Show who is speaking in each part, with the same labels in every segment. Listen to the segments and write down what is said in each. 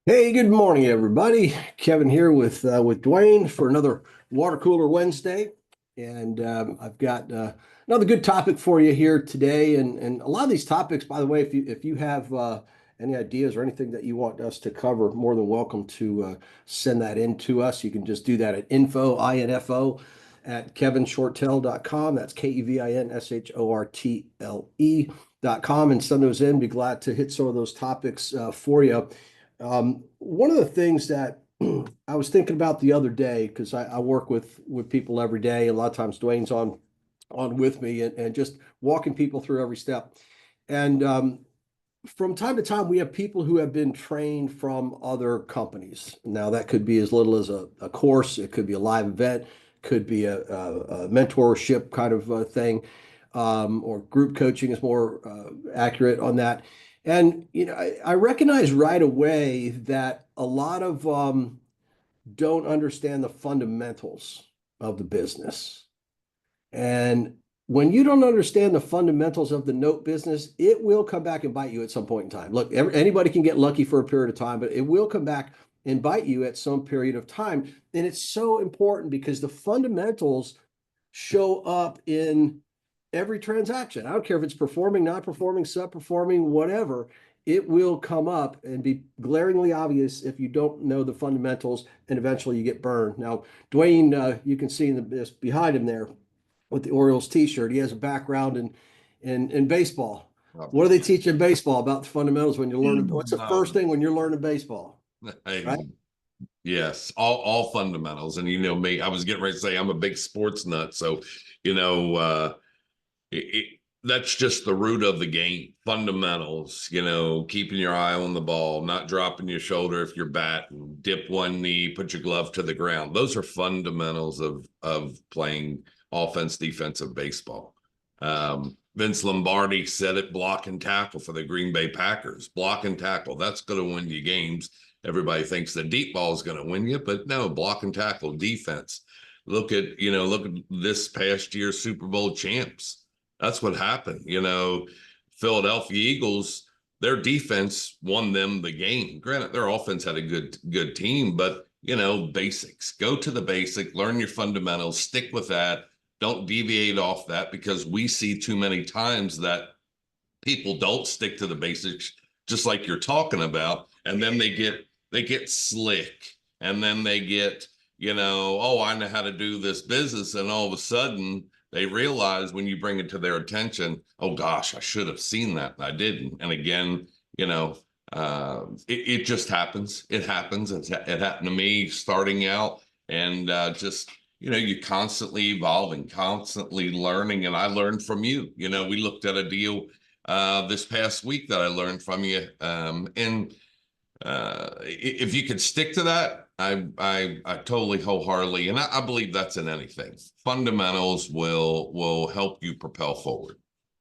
Speaker 1: Hey, good morning, everybody. Kevin here with Dwayne for another Watercooler Wednesday, and I've got another good topic for you here today. And a lot of these topics, by the way, if you have any ideas or anything that you want us to cover, more than welcome to send that in to us. You can just do that at info at kevinshortell.com. That's kevinshortle.com, and send those in. Be glad to hit some of those topics for you. One of the things that I was thinking about the other day, because I work with people every day, a lot of times Dwayne's on with me and just walking people through every step. And from time to time, we have people who have been trained from other companies. Now, that could be as little as a course, it could be a live event, could be a mentorship kind of thing, or group coaching is more accurate on that. And I recognize right away that a lot of don't understand the fundamentals of the business. And when you don't understand the fundamentals of the note business, it will come back and bite you at some point in time. Look, anybody can get lucky for a period of time, but it will come back and bite you at some period of time. And it's so important because the fundamentals show up in every transaction. I don't care if it's performing, not performing, sub-performing, whatever. It will come up and be glaringly obvious if you don't know the fundamentals, and eventually you get burned. Now, Dwayne, you can see in this behind him there with the Orioles T-shirt. He has a background in baseball. What do they teach in baseball about the fundamentals when you learn? What's the first thing when you're learning baseball? Right?
Speaker 2: Hey, yes, all fundamentals. And you know me, I was getting ready to say I'm a big sports nut. So, you know, that's just the root of the game. Fundamentals, keeping your eye on the ball, not dropping your shoulder if you're batting, dip one knee, put your glove to the ground. Those are fundamentals of playing offense, defensive baseball. Vince Lombardi said it, block and tackle for the Green Bay Packers. Block and tackle. That's going to win you games. Everybody thinks the deep ball is going to win you, but no, block and tackle defense. Look at this past year's Super Bowl champs. That's what happened. Philadelphia Eagles, their defense won them the game. Granted, their offense had a good team, but basics. Go to the basic, learn your fundamentals, stick with that. Don't deviate off that, because we see too many times that people don't stick to the basics, just like you're talking about, and then they get slick, and then they get, oh, I know how to do this business, and all of a sudden they realize when you bring it to their attention, oh gosh, I should have seen that and I didn't. And again, it just happens. It happens. It happened to me starting out, and just you're constantly evolving, constantly learning. And I learned from you. We looked at a deal this past week that I learned from you. And if you could stick to that, I totally wholeheartedly, and I believe that's in anything. Fundamentals will help you propel forward.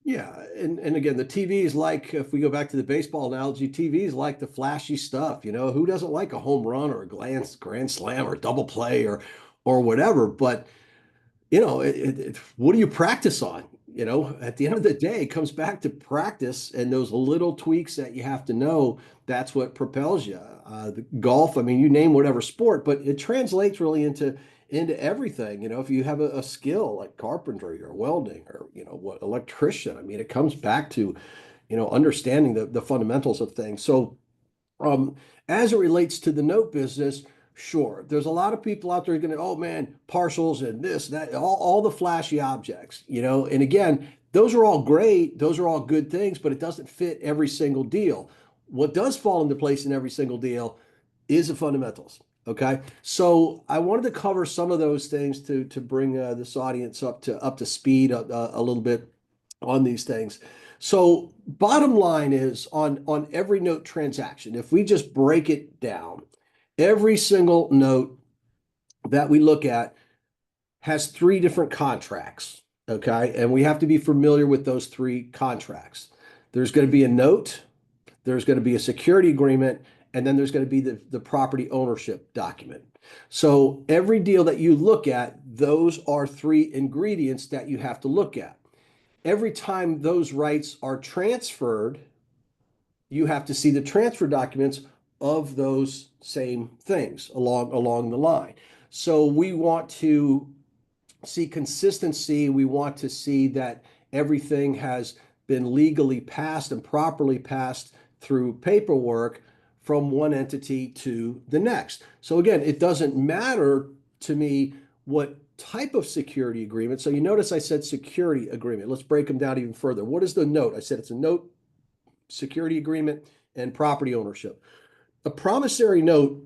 Speaker 1: Yeah, and again, the TV is like, if we go back to the baseball analogy, TV is like the flashy stuff. Who doesn't like a home run or a grand slam or double play or whatever? But what do you practice on? At the end of the day, it comes back to practice and those little tweaks that you have to know. That's what propels you. The golf, I mean, you name whatever sport, but it translates really into everything. If you have a skill like carpentry or welding or what electrician, I mean, it comes back to understanding the fundamentals of things. So um, as it relates to the note business, sure, there's a lot of people out there going to, oh man, partials and this, that, all the flashy objects, and again, those are all great, those are all good things, but it doesn't fit every single deal. What does fall into place in every single deal is the fundamentals. Okay, so I wanted to cover some of those things to bring this audience up to speed a little bit on these things. So bottom line is on every note transaction, if we just break it down, every single note that we look at has three different contracts. Okay, and we have to be familiar with those three contracts. There's going to be a note, there's going to be a security agreement, and then there's going to be the property ownership document. So every deal that you look at, those are three ingredients that you have to look at. Every time those rights are transferred, you have to see the transfer documents of those same things along the line. So we want to see consistency. We want to see that everything has been legally passed and properly passed through paperwork from one entity to the next. So again, it doesn't matter to me what type of security agreement. So you notice I said security agreement. Let's break them down even further. What is the note? I said it's a note, security agreement, and property ownership. A promissory note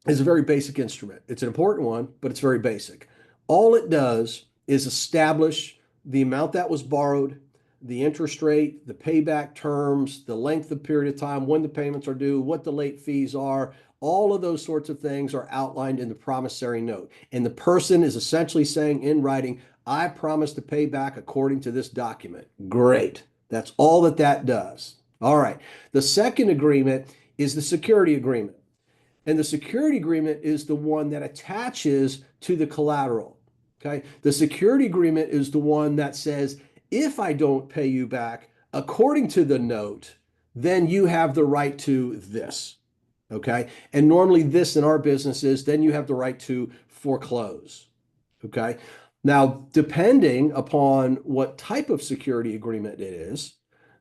Speaker 1: is a very basic instrument. It's an important one, but it's very basic. All it does is establish the amount that was borrowed, the interest rate, the payback terms, the length of period of time, when the payments are due, what the late fees are. All of those sorts of things are outlined in the promissory note. And the person is essentially saying in writing, I promise to pay back according to this document. Great. That's all that that does. All right. The second agreement is the security agreement. And the security agreement is the one that attaches to the collateral. Okay. The security agreement is the one that says, if I don't pay you back according to the note, then you have the right to this. Okay. And normally, this in our business is then you have the right to foreclose. Okay. Now, depending upon what type of security agreement it is,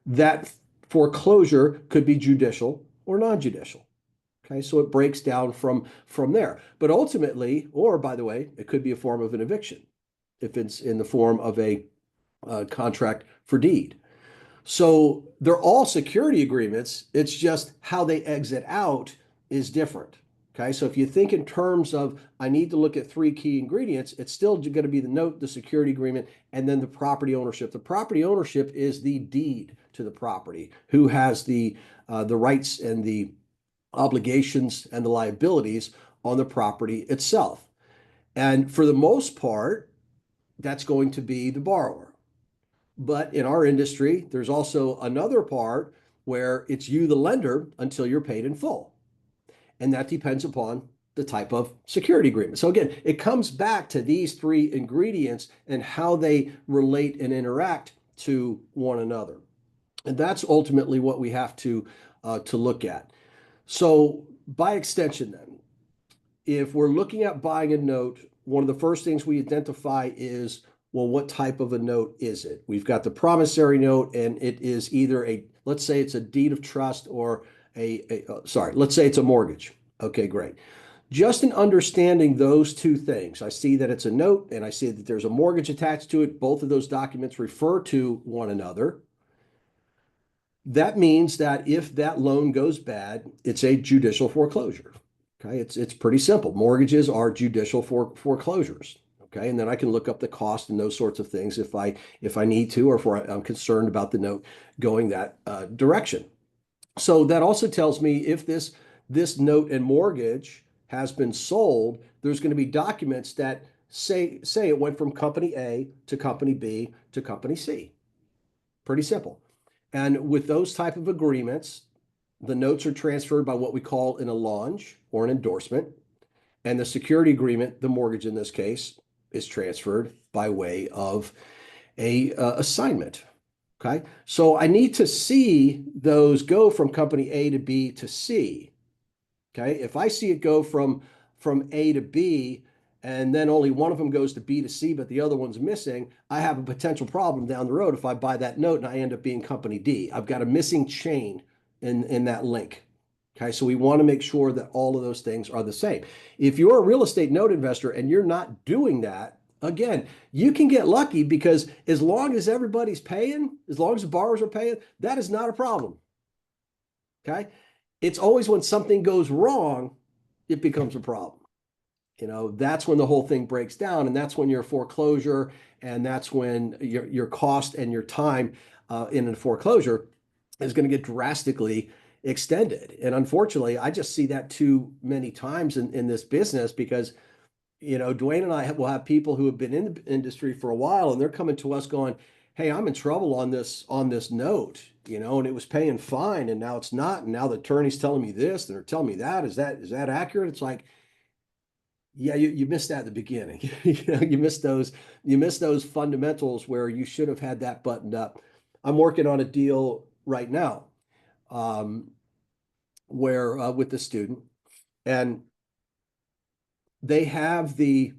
Speaker 1: that foreclosure could be judicial or non-judicial. Okay, so it breaks down from there. But ultimately, or by the way, it could be a form of an eviction if it's in the form of a contract for deed. So they're all security agreements. It's just how they exit out is different. Okay, so if you think in terms of I need to look at three key ingredients, it's still going to be the note, the security agreement, and then the property ownership. The property ownership is the deed to the property, who has the rights and the obligations and the liabilities on the property itself. And for the most part, that's going to be the borrower. But in our industry, there's also another part where it's you, the lender, until you're paid in full. And that depends upon the type of security agreement. So again, it comes back to these three ingredients and how they relate and interact to one another. And that's ultimately what we have to look at. So by extension, then, if we're looking at buying a note, one of the first things we identify is, well, what type of a note is it? We've got the promissory note, and it is either let's say it's a deed of trust or let's say it's a mortgage. Okay, great. Just in understanding those two things, I see that it's a note and I see that there's a mortgage attached to it. Both of those documents refer to one another. That means that if that loan goes bad, it's a judicial foreclosure. Okay, it's pretty simple. Mortgages are judicial foreclosures. Okay, and then I can look up the cost and those sorts of things if I need to, or if I'm concerned about the note going that direction. So that also tells me if this note and mortgage has been sold, there's going to be documents that say it went from company A to company B to company C. Pretty simple. And with those type of agreements, the notes are transferred by what we call an allonge or an endorsement. And the security agreement, the mortgage in this case, is transferred by way of a assignment. Okay. So I need to see those go from company A to B to C. Okay. If I see it go from A to B, and then only one of them goes to B to C, but the other one's missing, I have a potential problem down the road if I buy that note and I end up being company D. I've got a missing chain in that link. Okay, so we want to make sure that all of those things are the same. If you're a real estate note investor and you're not doing that, again, you can get lucky because as long as everybody's paying, as long as the borrowers are paying, that is not a problem. Okay, it's always when something goes wrong, it becomes a problem. That's when the whole thing breaks down, and that's when your foreclosure, and that's when your cost and your time in a foreclosure is going to get drastically extended. And unfortunately, I just see that too many times in this business because, Dwayne and I will have people who have been in the industry for a while, and they're coming to us going, "Hey, I'm in trouble on this note, and it was paying fine, and now it's not, and now the attorney's telling me this, and they're telling me that. Is that accurate?" It's like, yeah, you missed that at the beginning. You missed those fundamentals where you should have had that buttoned up. I'm working on a deal right now. Um, where with the student, and they have the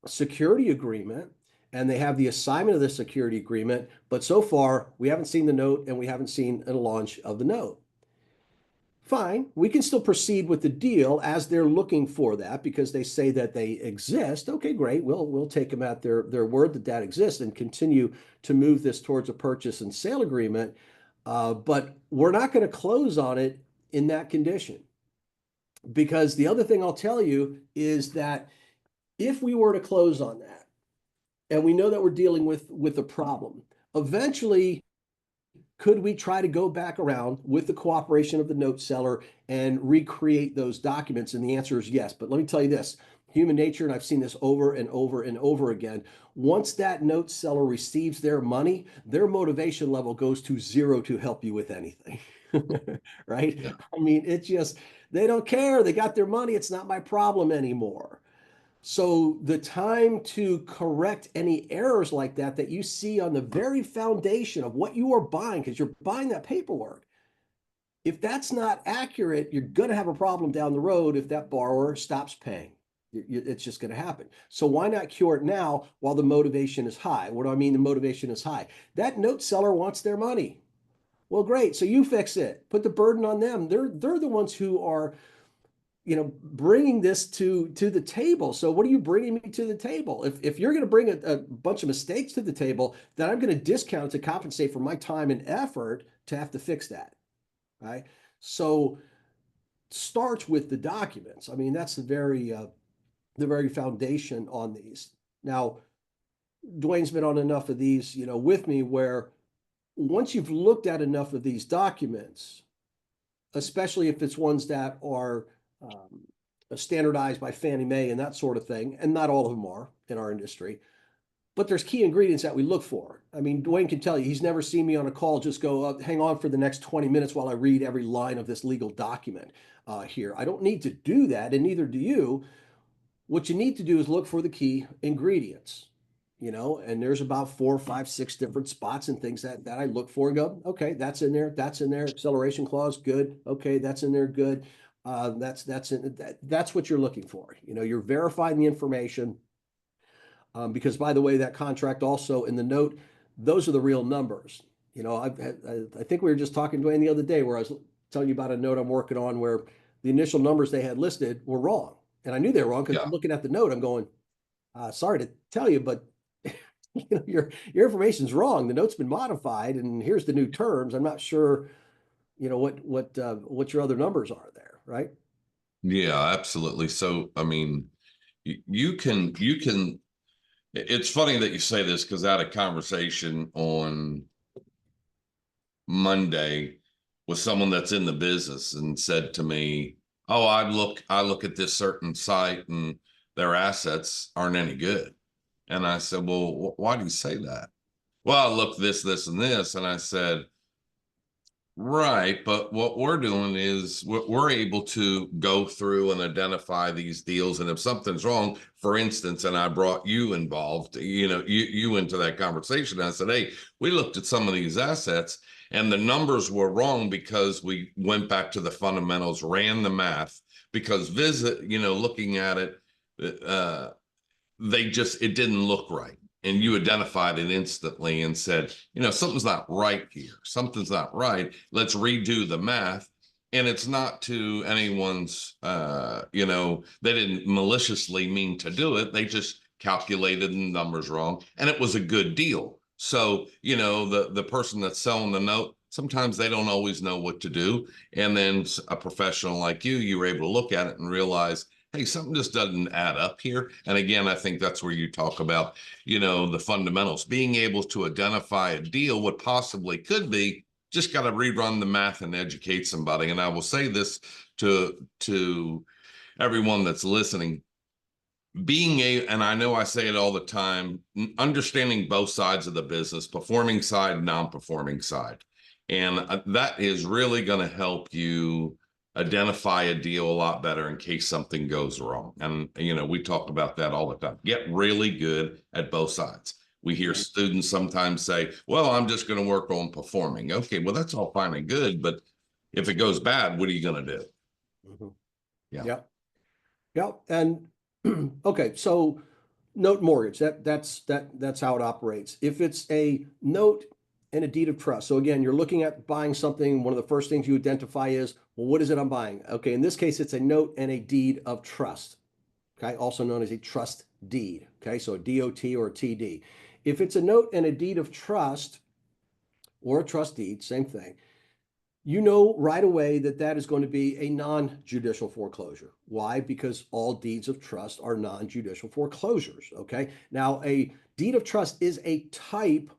Speaker 1: security agreement and they have the assignment of the security agreement, but so far we haven't seen the note and we haven't seen a launch of the note. Fine, we can still proceed with the deal as they're looking for that because they say that they exist. Okay, great. We'll take them at their word that that exists and continue to move this towards a purchase and sale agreement. But we're not going to close on it in that condition, because the other thing I'll tell you is that if we were to close on that, and we know that we're dealing with a problem, eventually could we try to go back around with the cooperation of the note seller and recreate those documents? And the answer is yes. But let me tell you this, human nature, and I've seen this over and over and over again, once that note seller receives their money, their motivation level goes to zero to help you with anything. Right?
Speaker 2: Yeah.
Speaker 1: I mean, it's just, they don't care. They got their money. It's not my problem anymore. So the time to correct any errors like that that you see on the very foundation of what you are buying, because you're buying that paperwork, if that's not accurate, you're going to have a problem down the road if that borrower stops paying. It's just going to happen. So why not cure it now while the motivation is high? What do I mean the motivation is high? That note seller wants their money. Well, great. So you fix it. Put the burden on them. They're the ones who are, bringing this to the table. So what are you bringing me to the table? If you're going to bring a bunch of mistakes to the table, then I'm going to discount to compensate for my time and effort to have to fix that. Right. So starts with the documents. I mean, that's the very foundation on these. Now, Dwayne's been on enough of these, with me, where once you've looked at enough of these documents, especially if it's ones that are standardized by Fannie Mae and that sort of thing, and not all of them are in our industry, but there's key ingredients that we look for. I mean, Dwayne can tell you, he's never seen me on a call just go, hang on for the next 20 minutes while I read every line of this legal document here. I don't need to do that, and neither do you. What you need to do is look for the key ingredients, and there's about 4, 5, 6 different spots and things that I look for and go, okay, that's in there, acceleration clause, good. Okay, that's in there, good. That's what you're looking for. You're verifying the information, because by the way, that contract also in the note, those are the real numbers. I think we were just talking to Dwayne the other day where I was telling you about a note I'm working on where the initial numbers they had listed were wrong. And I knew they were wrong because
Speaker 2: Yeah.
Speaker 1: I'm looking at the note, I'm going, sorry to tell you, but your information's wrong. The note's been modified and here's the new terms. I'm not sure, what your other numbers are there, right?
Speaker 2: Yeah, absolutely. So, I mean, you can, it's funny that you say this because I had a conversation on Monday with someone that's in the business and said to me, "Oh, I look at this certain site and their assets aren't any good." And I said, "Well, why do you say that?" "Well, I look this, and this." And I said, "Right, but what we're doing is we're able to go through and identify these deals, and if something's wrong, for instance, and I brought you involved, you into that conversation. I said, hey, we looked at some of these assets, and the numbers were wrong because we went back to the fundamentals, ran the math, because looking at it, uh, it didn't look right." And you identified it instantly and said, something's not right here. Something's not right. Let's redo the math. And it's not to anyone's, they didn't maliciously mean to do it. They just calculated the numbers wrong. And it was a good deal. So, the person that's selling the note, sometimes they don't always know what to do. And then a professional like you were able to look at it and realize, hey, something just doesn't add up here. And again, I think that's where you talk about, the fundamentals, being able to identify a deal, what possibly could be, just got to rerun the math and educate somebody. And I will say this to everyone that's listening, and I know I say it all the time, understanding both sides of the business, performing side, non-performing side. And that is really going to help you identify a deal a lot better in case something goes wrong. And, we talk about that all the time. Get really good at both sides. We hear students sometimes say, well, I'm just going to work on performing. Okay, well, that's all fine and good, but If it goes bad, what are you going to do?
Speaker 1: Mhm.
Speaker 2: Yeah.
Speaker 1: Yep. Yep. And okay, so note mortgage, that's how it operates. If it's a note and a deed of trust. So again, you're looking at buying something, one of the first things you identify is, well, what is it I'm buying? Okay, in this case, it's a note and a deed of trust. Okay, also known as a trust deed. Okay, so a DOT or a TD. If it's a note and a deed of trust or a trust deed, same thing, you know right away that that is going to be a non-judicial foreclosure. Why? Because all deeds of trust are non-judicial foreclosures. Okay. Now, a deed of trust is a type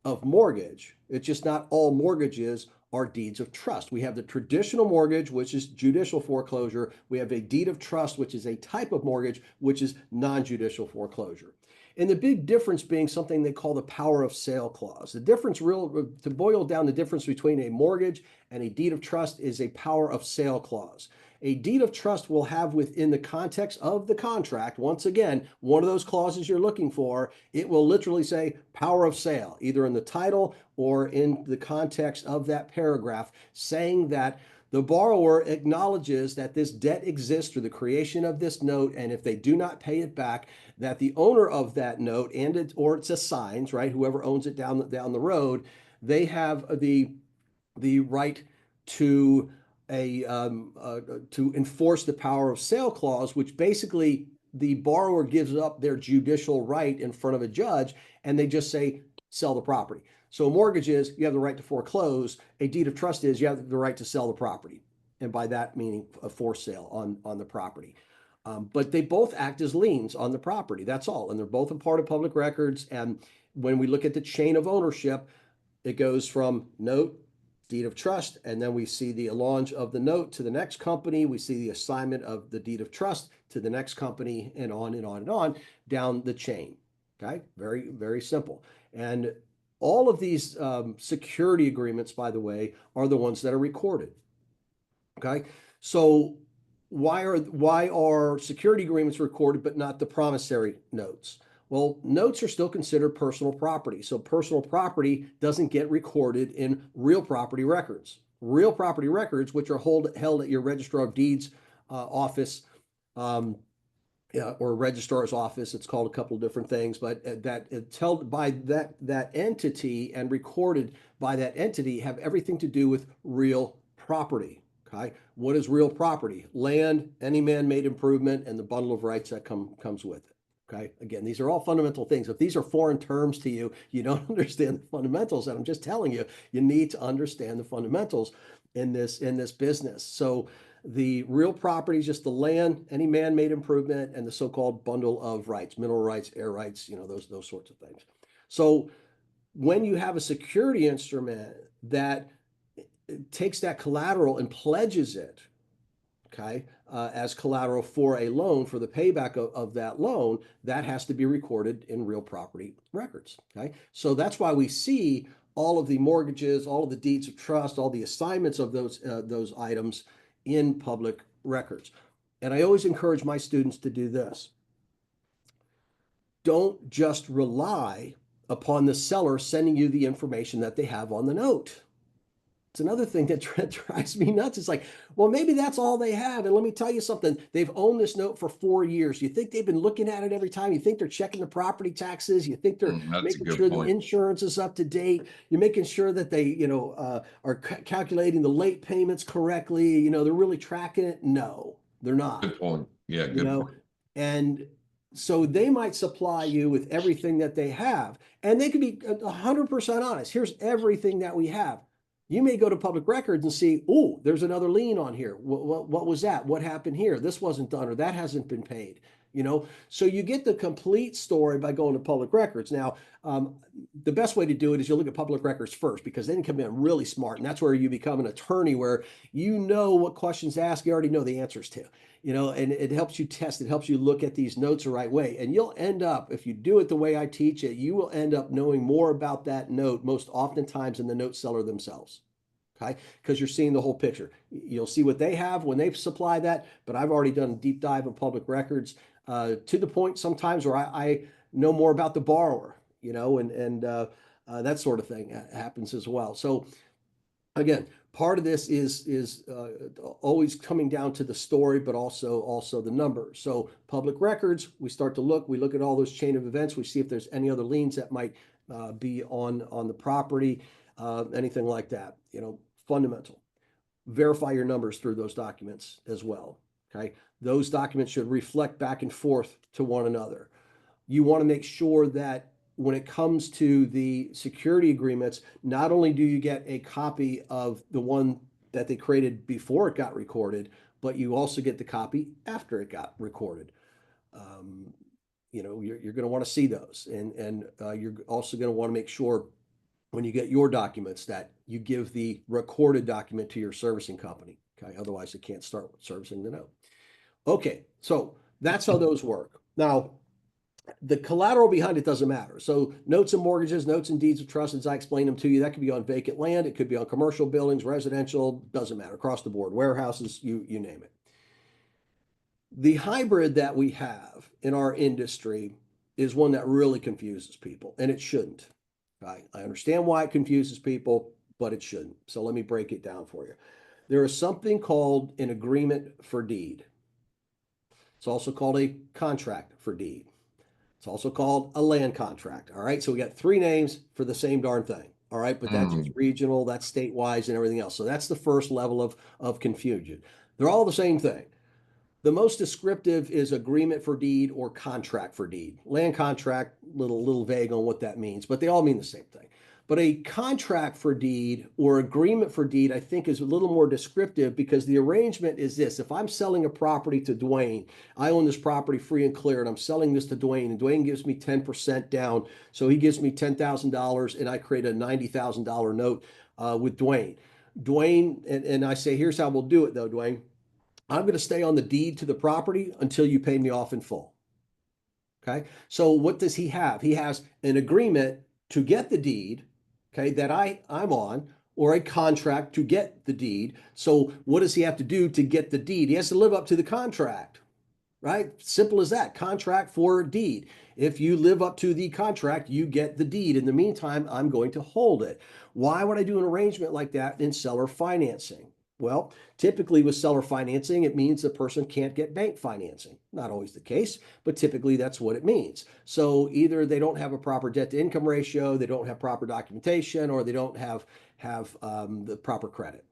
Speaker 1: of mortgage. It's just not all mortgages are deeds of trust. We have the traditional mortgage, which is judicial foreclosure. We have a deed of trust, which is a type of mortgage, which is non-judicial foreclosure. And the big difference being something they call the power of sale clause. The difference, to boil down the difference between a mortgage and a deed of trust, is a power of sale clause. A deed of trust will have within the context of the contract, once again, one of those clauses you're looking for, it will literally say power of sale, either in the title or in the context of that paragraph, saying that the borrower acknowledges that this debt exists through the creation of this note, and if they do not pay it back, that the owner of that note and it or it's assigns, right, whoever owns it down the road, they have the right to to enforce the power of sale clause, which basically the borrower gives up their judicial right in front of a judge, and they just say sell the property. So a mortgage is you have the right to foreclose. A deed of trust is you have the right to sell the property, and by that meaning a forced sale on the property. But they both act as liens on the property. That's all, and they're both a part of public records. And when we look at the chain of ownership, it goes from note, deed of trust, and then we see the allonge of the note to the next company. We see the assignment of the deed of trust to the next company, and on and on and on down the chain. Okay, very, very simple. And all of these security agreements, by the way, are the ones that are recorded. Okay, so why are security agreements recorded but not the promissory notes? Well, notes are still considered personal property. So personal property doesn't get recorded in real property records. Real property records, which are held at your registrar of deeds office, um, yeah, or registrar's office. It's called a couple of different things, but that it's held by that entity and recorded by that entity, have everything to do with real property. Okay, what is real property? Land, any man-made improvement, and the bundle of rights that comes with it. Okay, again, these are all fundamental things. If these are foreign terms to you, you don't understand the fundamentals. And I'm just telling you, you need to understand the fundamentals in this business. So the real property is just the land, any man-made improvement, and the so-called bundle of rights, mineral rights, air rights, those sorts of things. So when you have a security instrument that takes that collateral and pledges it, okay, as collateral for a loan, for the payback of that loan, that has to be recorded in real property records. Okay, so that's why we see all of the mortgages, all of the deeds of trust, all the assignments of those items in public records. And I always encourage my students to do this. Don't just rely upon the seller sending you the information that they have on the note. It's another thing that drives me nuts. It's like, well, maybe that's all they have. And let me tell you something. They've owned this note for 4 years. You think they've been looking at it every time? You think they're checking the property taxes? You think they're
Speaker 2: That's a
Speaker 1: making
Speaker 2: good
Speaker 1: sure the
Speaker 2: point.
Speaker 1: insurance is up to date? You're making sure that they, are calculating the late payments correctly. They're really tracking it. No, they're not,
Speaker 2: Good point. Yeah,
Speaker 1: you
Speaker 2: good
Speaker 1: know,
Speaker 2: point.
Speaker 1: and so they might supply you with everything that they have, and they could be 100% honest. Here's everything that we have. You may go to public records and see, oh, there's another lien on here. What was that? What happened here? This wasn't done, or that hasn't been paid. So you get the complete story by going to public records. Now, the best way to do it is you look at public records first, because they can come in really smart, and that's where you become an attorney, where you know what questions to ask, you already know the answers to. And it helps you test, it helps you look at these notes the right way. And you'll end up, if you do it the way I teach it, you will end up knowing more about that note most oftentimes than the note seller themselves. Okay, because you're seeing the whole picture. You'll see what they have when they supply that, but I've already done a deep dive of public records to the point sometimes where I know more about the borrower, and that sort of thing happens as well. So again, Part of this is always coming down to the story, but also the numbers. So public records, we start to look. We look at all those chain of events. We see if there's any other liens that might be on the property, anything like that. Fundamental. Verify your numbers through those documents as well. Okay, those documents should reflect back and forth to one another. You want to make sure that when it comes to the security agreements, not only do you get a copy of the one that they created before it got recorded, but you also get the copy after it got recorded. You're going to want to see those, and you're also going to want to make sure when you get your documents that you give the recorded document to your servicing company. Okay, otherwise they can't start servicing the note. Okay, so that's how those work. Now, the collateral behind it doesn't matter. So notes and mortgages, notes and deeds of trust, as I explained them to you, that could be on vacant land. It could be on commercial buildings, residential, doesn't matter, across the board, warehouses, you name it. The hybrid that we have in our industry is one that really confuses people, and it shouldn't. Right? I understand why it confuses people, but it shouldn't. So let me break it down for you. There is something called an agreement for deed. It's also called a contract for deed. It's also called a land contract. All right. So we got three names for the same darn thing. All right. But that's just regional, that's state-wise and everything else. So that's the first level of confusion. They're all the same thing. The most descriptive is agreement for deed or contract for deed. Land contract, little vague on what that means, but they all mean the same thing. But a contract for deed or agreement for deed, I think, is a little more descriptive because the arrangement is this. If I'm selling a property to Dwayne, I own this property free and clear, and I'm selling this to Dwayne, and Dwayne gives me 10% down. So he gives me $10,000, and I create a $90,000 note with Dwayne. Dwayne, and I say, here's how we'll do it, though, Dwayne. I'm going to stay on the deed to the property until you pay me off in full. Okay. So what does he have? He has an agreement to get the deed, okay, that I'm on, or a contract to get the deed. So what does he have to do to get the deed? He has to live up to the contract, right? Simple as that. Contract for deed. If you live up to the contract, you get the deed. In the meantime, I'm going to hold it. Why would I do an arrangement like that in seller financing? Well, typically with seller financing, it means the person can't get bank financing. Not always the case, but typically that's what it means. So either they don't have a proper debt to income ratio, they don't have proper documentation, or they don't have the proper credit.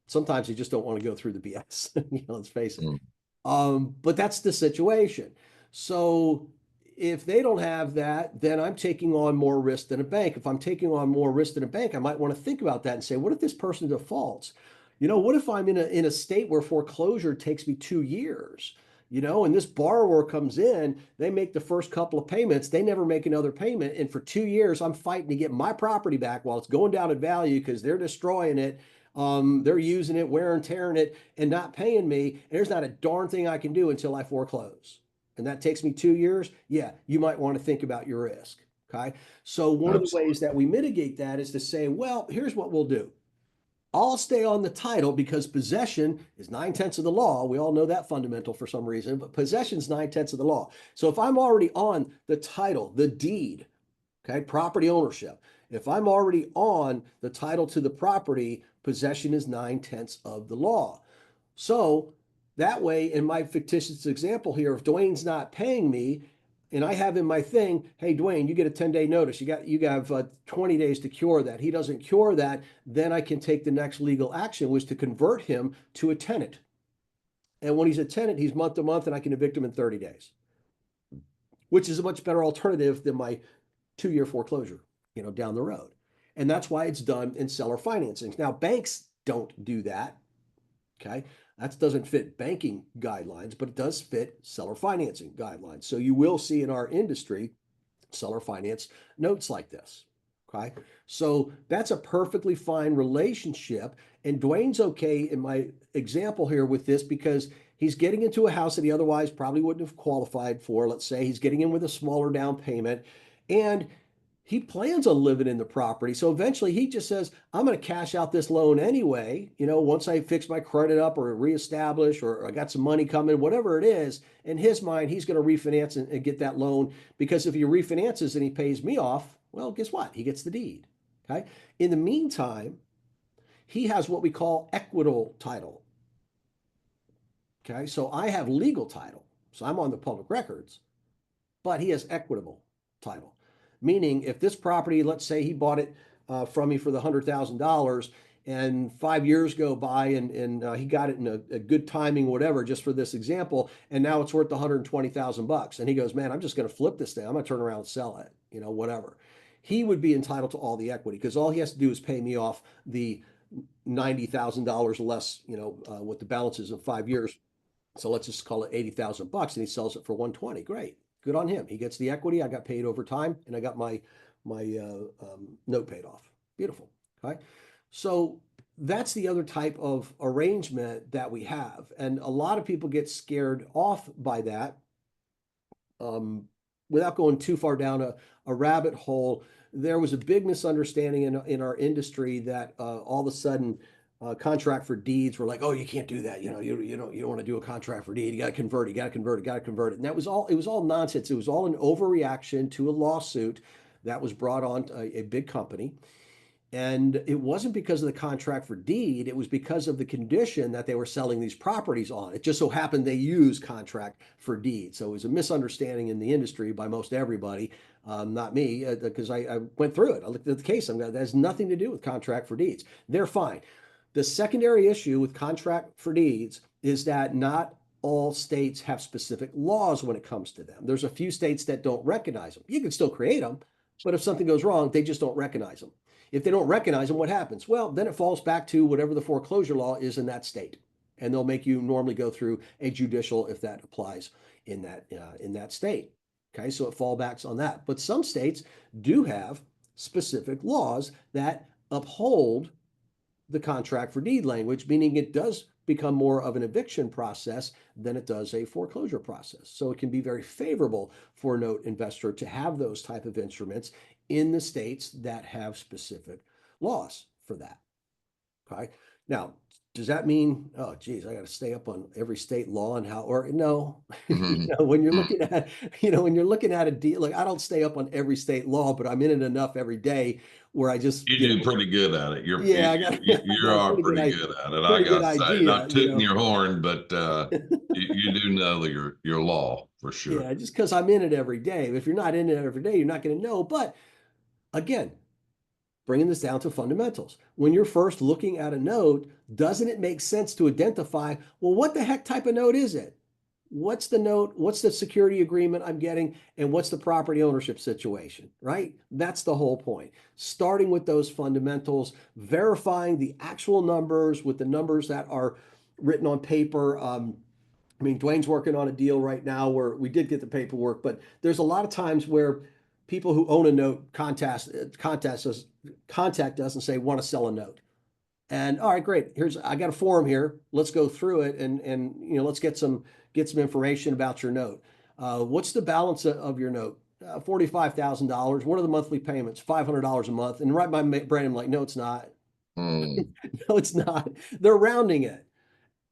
Speaker 1: Sometimes you just don't want to go through the BS. Let's face it. But that's the situation. So if they don't have that, then I'm taking on more risk than a bank. If I'm taking on more risk than a bank, I might want to think about that and say, what if this person defaults? What if I'm in a state where foreclosure takes me 2 years? And this borrower comes in, they make the first couple of payments, they never make another payment. And for 2 years, I'm fighting to get my property back while it's going down in value because they're destroying it. They're using it, wear and tearing it, and not paying me. And there's not a darn thing I can do until I foreclose. And that takes me 2 years. Yeah, you might want to think about your risk. Okay. So one of the
Speaker 2: Absolutely.
Speaker 1: ways that we mitigate that is to say, well, here's what we'll do. I'll stay on the title because possession is 9/10 of the law. We all know that fundamental for some reason, but possession is 9/10 of the law. So if I'm already on the title, the deed, okay, property ownership, if I'm already on the title to the property, possession is 9/10 of the law. So that way, in my fictitious example here, if Dwayne's not paying me, and I have in my thing, hey, Dwayne, you get a 10-day notice. You have 20 days to cure that. He doesn't cure that, then I can take the next legal action, which is to convert him to a tenant. And when he's a tenant, he's month to month, and I can evict him in 30 days, which is a much better alternative than my 2-year foreclosure, down the road. And that's why it's done in seller financing. Now, banks don't do that. Okay. That doesn't fit banking guidelines, but it does fit seller financing guidelines. So you will see in our industry seller finance notes like this. Okay. So that's a perfectly fine relationship. And Dwayne's okay in my example here with this because he's getting into a house that he otherwise probably wouldn't have qualified for. Let's say he's getting in with a smaller down payment and he plans on living in the property. So eventually he just says, I'm going to cash out this loan anyway. Once I fix my credit up or reestablish, or I got some money coming, whatever it is, in his mind, he's going to refinance and get that loan because if he refinances and he pays me off, well, guess what? He gets the deed. Okay. In the meantime, He has what we call equitable title. Okay, so I have legal title, so I'm on the public records, but he has equitable title. Meaning, if this property, let's say he bought it from me for the $100,000, and 5 years go by, and he got it in a good timing, whatever, just for this example, and now it's worth 120,000 bucks, and he goes, man, I'm just going to flip this thing. I'm going to turn around and sell it, whatever. He would be entitled to all the equity because all he has to do is pay me off the $90,000 less, what the balance is in 5 years. So let's just call it 80,000 bucks, and he sells it for 120. Great, good on him. He gets the equity. I got paid over time, and I got my note paid off. Beautiful. Okay, so that's the other type of arrangement that we have, and a lot of people get scared off by that. Without going too far down a rabbit hole, there was a big misunderstanding in our industry that all of a sudden contract for deeds were like, oh, you can't do that. You don't want to do a contract for deed. You got to convert it. You got to convert it. Got to convert it. And it was all nonsense. It was all an overreaction to a lawsuit that was brought on a big company. And it wasn't because of the contract for deed, it was because of the condition that they were selling these properties on. It just so happened they used contract for deed. So it was a misunderstanding in the industry by most everybody, not me, because I went through it. I looked at the case. That has nothing to do with contract for deeds. They're fine. The secondary issue with contract for deeds is that not all states have specific laws when it comes to them. There's a few states that don't recognize them. You can still create them, but if something goes wrong, they just don't recognize them. If they don't recognize them, what happens? Well, then it falls back to whatever the foreclosure law is in that state, and they'll make you normally go through a judicial if that applies in that state. Okay, so it fallbacks on that. But some states do have specific laws that uphold the contract for deed language, meaning it does become more of an eviction process than it does a foreclosure process. So it can be very favorable for a note investor to have those type of instruments in the states that have specific laws for that. Okay. Now, does that mean, oh, geez, I got to stay up on every state law and how, or no, when you're looking at, when you're looking at a deal, like I don't stay up on every state law, but I'm in it enough every day where I just,
Speaker 2: You do pretty good at it.
Speaker 1: Yeah, I got, I
Speaker 2: You
Speaker 1: got a
Speaker 2: are pretty good at it. I
Speaker 1: pretty good
Speaker 2: gotta say,
Speaker 1: idea,
Speaker 2: not tooting your horn, but you do know your law for sure.
Speaker 1: Yeah, just because I'm in it every day. If you're not in it every day, you're not going to know. But again, bringing this down to fundamentals. When you're first looking at a note, doesn't it make sense to identify, well, what the heck type of note is it? What's the note? What's the security agreement I'm getting? And what's the property ownership situation, right? That's the whole point. Starting with those fundamentals, verifying the actual numbers with the numbers that are written on paper. I mean, Dwayne's working on a deal right now where we did get the paperwork, but there's a lot of times where people who own a note contact us and say, want to sell a note. And all right, great. I got a form here. Let's go through it and let's get some information about your note. What's the balance of your note? $45,000. What are the monthly payments? $500 a month. And right by my brain, I'm like, no, it's not.
Speaker 2: Mm.
Speaker 1: No, it's not. They're rounding it,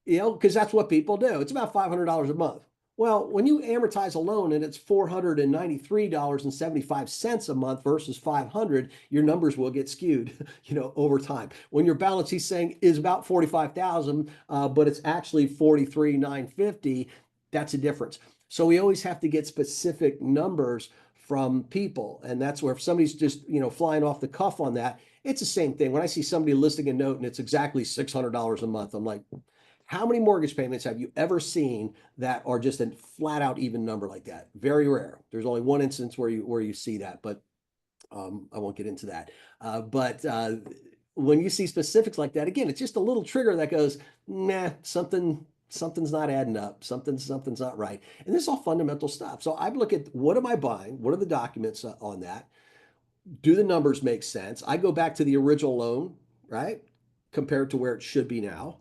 Speaker 1: because that's what people do. It's about $500 a month. Well, when you amortize a loan and it's $493.75 a month versus 500, your numbers will get skewed, over time. When your balance, he's saying, is about 45,000, but it's actually 43,950, that's a difference. So we always have to get specific numbers from people, and that's where if somebody's just flying off the cuff on that, it's the same thing. When I see somebody listing a note and it's exactly $600 a month, I'm like, how many mortgage payments have you ever seen that are just a flat out even number like that? Very rare. There's only one instance where you see that, but I won't get into that. But when you see specifics like that, again, it's just a little trigger that goes, nah, something's not adding up. Something's not right. And this is all fundamental stuff. So I look at, what am I buying? What are the documents on that? Do the numbers make sense? I go back to the original loan, right? Compared to where it should be now.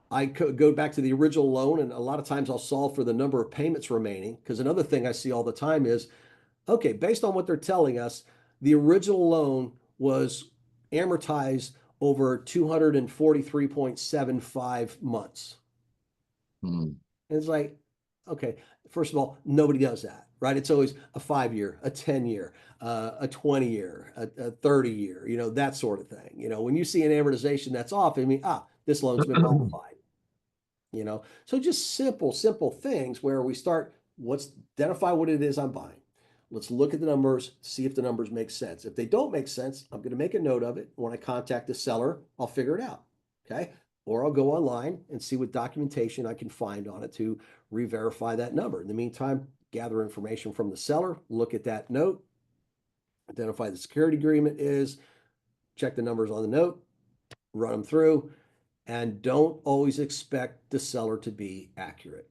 Speaker 1: I go back to the original loan, and a lot of times I'll solve for the number of payments remaining. Because another thing I see all the time is, okay, based on what they're telling us, the original loan was amortized over 243.75 months.
Speaker 2: Mm.
Speaker 1: And it's like, okay, first of all, nobody does that. right? It's always a 5 year, a 10 year, a 20 year, a 30 year, that sort of thing. When you see an amortization that's off, I mean, this loan's been modified. So just simple things where we start, let's identify what it is I'm buying. Let's look at the numbers, see if the numbers make sense. If they don't make sense, I'm going to make a note of it. When I contact the seller, I'll figure it out. Okay. Or I'll go online and see what documentation I can find on it to re-verify that number. In the meantime, gather information from the seller, look at that note, identify the security agreement is, check the numbers on the note, run them through, and don't always expect the seller to be accurate.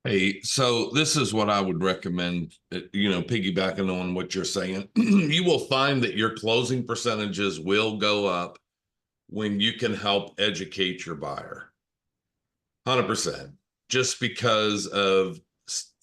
Speaker 2: Hey, so this is what I would recommend, piggybacking on what you're saying. You will find that your closing percentages will go up when you can help educate your buyer. 100%. Just because of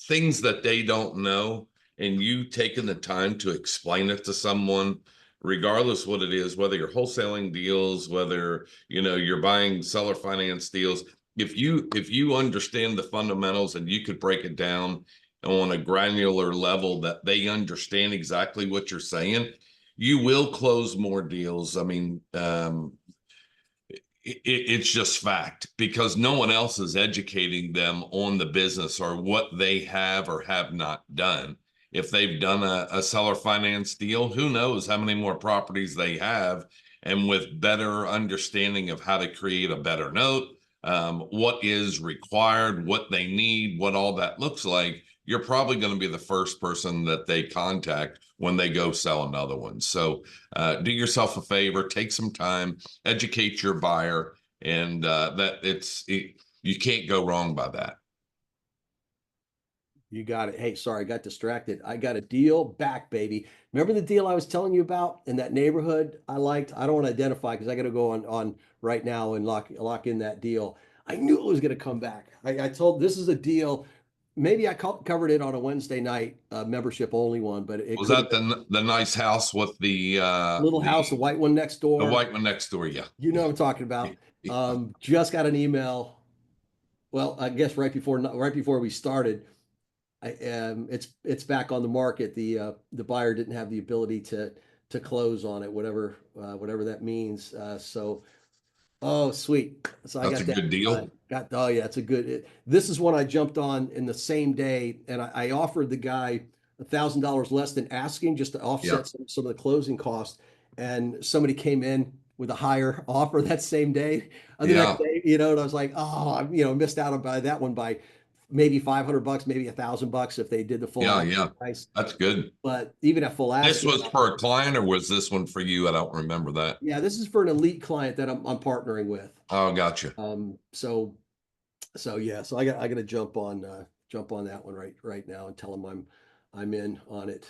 Speaker 2: things that they don't know, and you taking the time to explain it to someone, regardless what it is, whether you're wholesaling deals, whether you're buying seller finance deals, if you understand the fundamentals and you could break it down on a granular level that they understand exactly what you're saying, you will close more deals. I mean, it's just fact, because no one else is educating them on the business or what they have or have not done. If they've done a seller finance deal, who knows how many more properties they have, and with better understanding of how to create a better note, what is required, what they need, what all that looks like, you're probably going to be the first person that they contact when they go sell another one. So do yourself a favor, take some time, educate your buyer, and you can't go wrong by that.
Speaker 1: You got it. Hey, sorry, I got distracted. I got a deal back, baby. Remember the deal I was telling you about in that neighborhood I liked? I don't want to identify because I got to go on right now and lock in that deal. I knew it was going to come back. I told this is a deal. Maybe I covered it on a Wednesday night membership only one, but it
Speaker 2: Was
Speaker 1: could have
Speaker 2: that
Speaker 1: been
Speaker 2: the nice house with the
Speaker 1: little house, the white one next door.
Speaker 2: white one next door? Yeah.
Speaker 1: You know what I'm talking about. Just got an email. Well, I guess right before we started. It's back on the market. The buyer didn't have the ability to close on it, whatever that means. So oh sweet. So I
Speaker 2: That's
Speaker 1: got
Speaker 2: a
Speaker 1: that.
Speaker 2: good deal.
Speaker 1: Oh yeah, it's a good. This is one I jumped on in the same day, and I offered the guy $1,000 less than asking just to
Speaker 2: Yeah.
Speaker 1: offset some of the closing costs. And somebody came in with a higher offer that same day, the next
Speaker 2: Yeah.
Speaker 1: day, and I was like, oh, I missed out on by that one by maybe $500, maybe $1,000 if they did the full
Speaker 2: Yeah.
Speaker 1: asking
Speaker 2: Yeah.
Speaker 1: price.
Speaker 2: That's good.
Speaker 1: But even at full
Speaker 2: This
Speaker 1: asking,
Speaker 2: was for a client, or was this one for you? I don't remember that.
Speaker 1: yeah, this is for an elite client that I'm partnering with.
Speaker 2: Oh, gotcha.
Speaker 1: So yeah, so I got to jump on that one right now and tell them I'm in on it.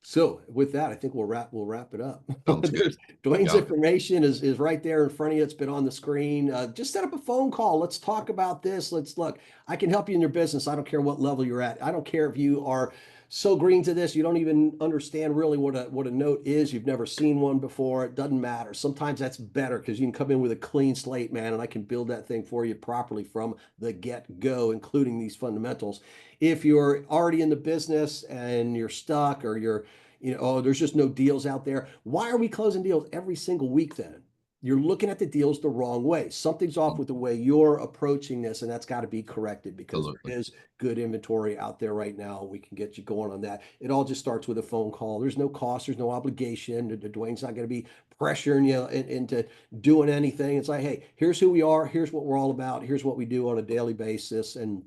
Speaker 1: So with that, I think we'll wrap it up.
Speaker 2: Sounds good.
Speaker 1: Dwayne's
Speaker 2: Yeah.
Speaker 1: information is right there in front of you. It's been on the screen. Just set up a phone call. Let's talk about this. Let's look. I can help you in your business. I don't care what level you're at. I don't care if you are so green to this, you don't even understand really what a note is. You've never seen one before. It doesn't matter. Sometimes that's better because you can come in with a clean slate, man, and I can build that thing for you properly from the get-go, including these fundamentals. If you're already in the business and you're stuck, or oh, there's just no deals out there. Why are we closing deals every single week then? You're looking at the deals the wrong way. Something's off with the way you're approaching this, and that's got to be corrected because
Speaker 2: Absolutely.
Speaker 1: there is good inventory out there right now. We can get you going on that. It all just starts with a phone call. There's no cost, there's no obligation. Dwayne's not going to be pressuring you into doing anything. It's like, hey, here's who we are, here's what we're all about, here's what we do on a daily basis. And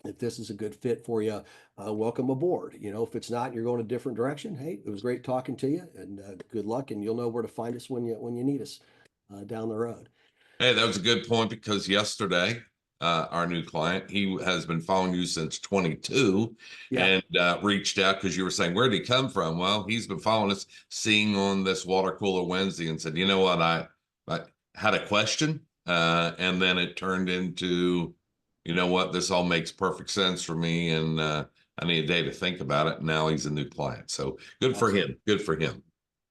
Speaker 1: if this is a good fit for you, welcome aboard. If it's not, you're going a different direction. Hey, it was great talking to you, and good luck. And you'll know where to find us when you need us down the road.
Speaker 2: Hey, that was a good point, because yesterday, our new client, he has been following you since 22,
Speaker 1: Yeah.
Speaker 2: and reached out because you were saying, where did he come from? Well, he's been following us, seeing on this Watercooler Wednesday, and said, you know what, I had a question, and then it turned into, you know what, this all makes perfect sense for me, and I need a day to think about it. And now he's a new client. So good for
Speaker 1: Awesome.
Speaker 2: him. Good for him.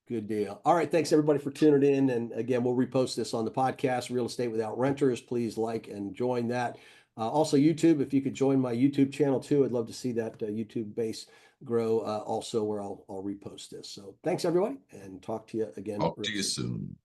Speaker 1: Good deal. All right. Thanks everybody for tuning in. And again, we'll repost this on the podcast, Real Estate Without Renters. Please like and join that. Also YouTube, if you could join my YouTube channel too, I'd love to see that YouTube base grow also where I'll repost this. So thanks everybody and talk to you again
Speaker 2: Talk
Speaker 1: real
Speaker 2: to you
Speaker 1: soon.
Speaker 2: soon.